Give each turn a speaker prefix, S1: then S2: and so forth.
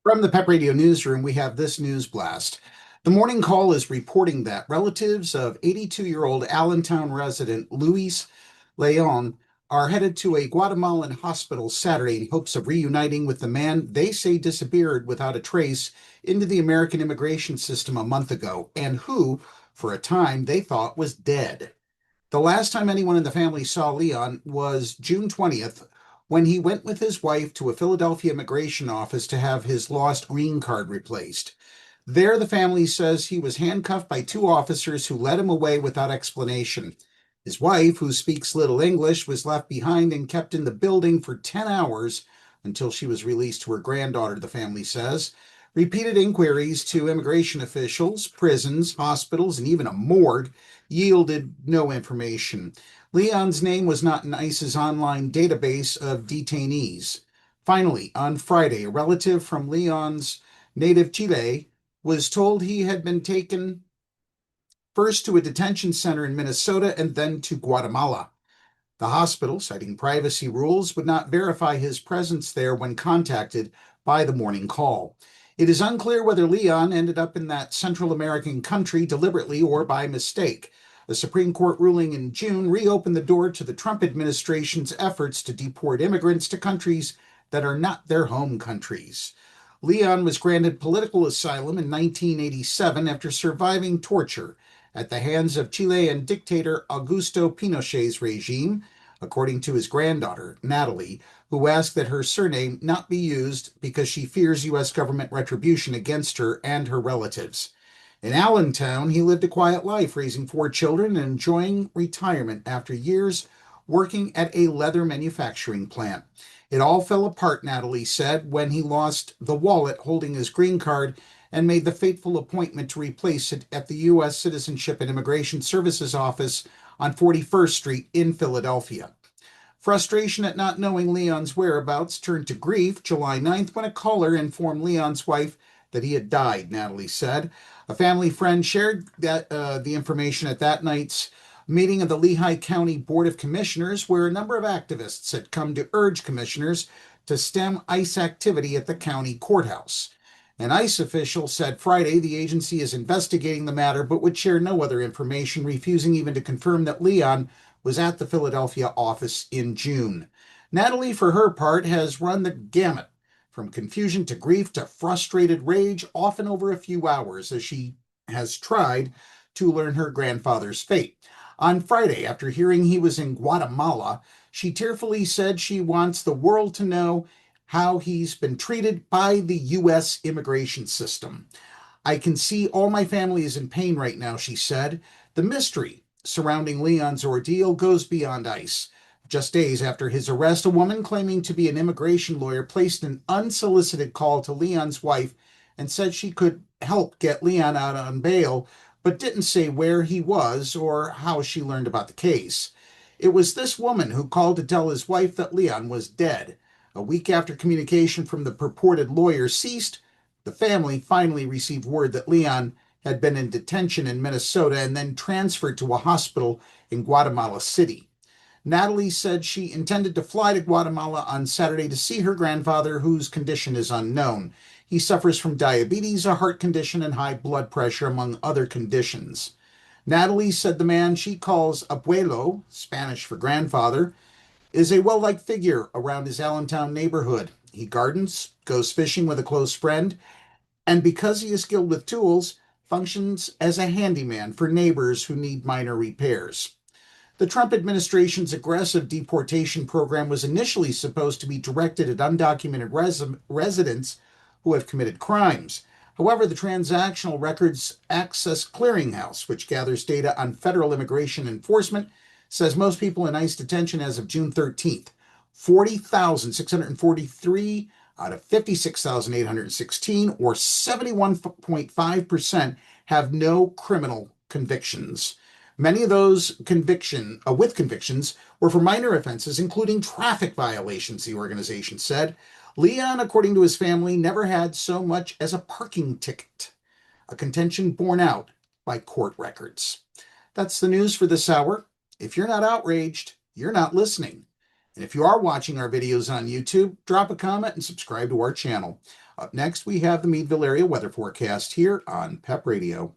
S1: From the PEP Radio Newsroom, we have this news blast. The Morning Call is reporting that relatives of 82-year-old Allentown resident Luis Leon are headed to a Guatemalan hospital Saturday in hopes of reuniting with the man they say disappeared without a trace into the American immigration system a month ago and who, for a time, they thought was dead. The last time anyone in the family saw Leon was June 20th, when he went with his wife to a Philadelphia immigration office to have his lost green card replaced. There, the family says he was handcuffed by two officers who led him away without explanation. His wife, who speaks little English, was left behind and kept in the building for 10 hours until she was released to her granddaughter, the family says. Repeated inquiries to immigration officials, prisons, hospitals, and even a morgue yielded no information. Leon's name was not in ICE's online database of detainees. Finally, on Friday, a relative from Leon's native Chile was told he had been taken first to a detention center in Minnesota and then to Guatemala. The hospital, citing privacy rules, would not verify his presence there when contacted by the Morning Call. It is unclear whether Leon ended up in that Central American country deliberately or by mistake. A Supreme Court ruling in June reopened the door to the Trump administration's efforts to deport immigrants to countries that are not their home countries. Leon was granted political asylum in 1987 after surviving torture at the hands of Chilean dictator Augusto Pinochet's regime, according to his granddaughter, Natalie, who asked that her surname not be used because she fears U.S. government retribution against her and her relatives. In Allentown, he lived a quiet life, raising four children and enjoying retirement after years working at a leather manufacturing plant. It all fell apart, Natalie said, when he lost the wallet holding his green card and made the fateful appointment to replace it at the U.S. Citizenship and Immigration Services office on 41st Street in Philadelphia. Frustration at not knowing Leon's whereabouts turned to grief July 9th when a caller informed Leon's wife that he had died, Natalie said. A family friend shared the information at that night's meeting of the Lehigh County Board of Commissioners, where a number of activists had come to urge commissioners to stem ICE activity at the county courthouse. An ICE official said Friday the agency is investigating the matter but would share no other information, refusing even to confirm that Leon was at the Philadelphia office in June. Natalie, for her part, has run the gamut from confusion to grief to frustrated rage, often over a few hours, as she has tried to learn her grandfather's fate. On Friday, after hearing he was in Guatemala, she tearfully said she wants the world to know how he's been treated by the U.S. immigration system. I can see all my family is in pain right now, she said. The mystery surrounding Leon's ordeal goes beyond ICE. Just days after his arrest, a woman claiming to be an immigration lawyer placed an unsolicited call to Leon's wife and said she could help get Leon out on bail, but didn't say where he was or how she learned about the case. It was this woman who called to tell his wife that Leon was dead. A week after communication from the purported lawyer ceased, the family finally received word that Leon had been in detention in Minnesota and then transferred to a hospital in Guatemala City. Natalie said she intended to fly to Guatemala on Saturday to see her grandfather, whose condition is unknown. He suffers from diabetes, a heart condition, and high blood pressure, among other conditions. Natalie said the man she calls abuelo, Spanish for grandfather, is a well-liked figure around his Allentown neighborhood. He gardens, goes fishing with a close friend, and because he is skilled with tools, functions as a handyman for neighbors who need minor repairs. The Trump administration's aggressive deportation program was initially supposed to be directed at undocumented residents who have committed crimes. However, the Transactional Records Access Clearinghouse, which gathers data on federal immigration enforcement, says most people in ICE detention as of June 13th, 40,643 out of 56,816, or 71.5%, have no criminal convictions. Many of those with convictions were for minor offenses, including traffic violations, the organization said. Leon, according to his family, never had so much as a parking ticket, a contention borne out by court records. That's the news for this hour. If you're not outraged, you're not listening. And if you are watching our videos on YouTube, drop a comment and subscribe to our channel. Up next, we have the Meadville area weather forecast here on PEP Radio.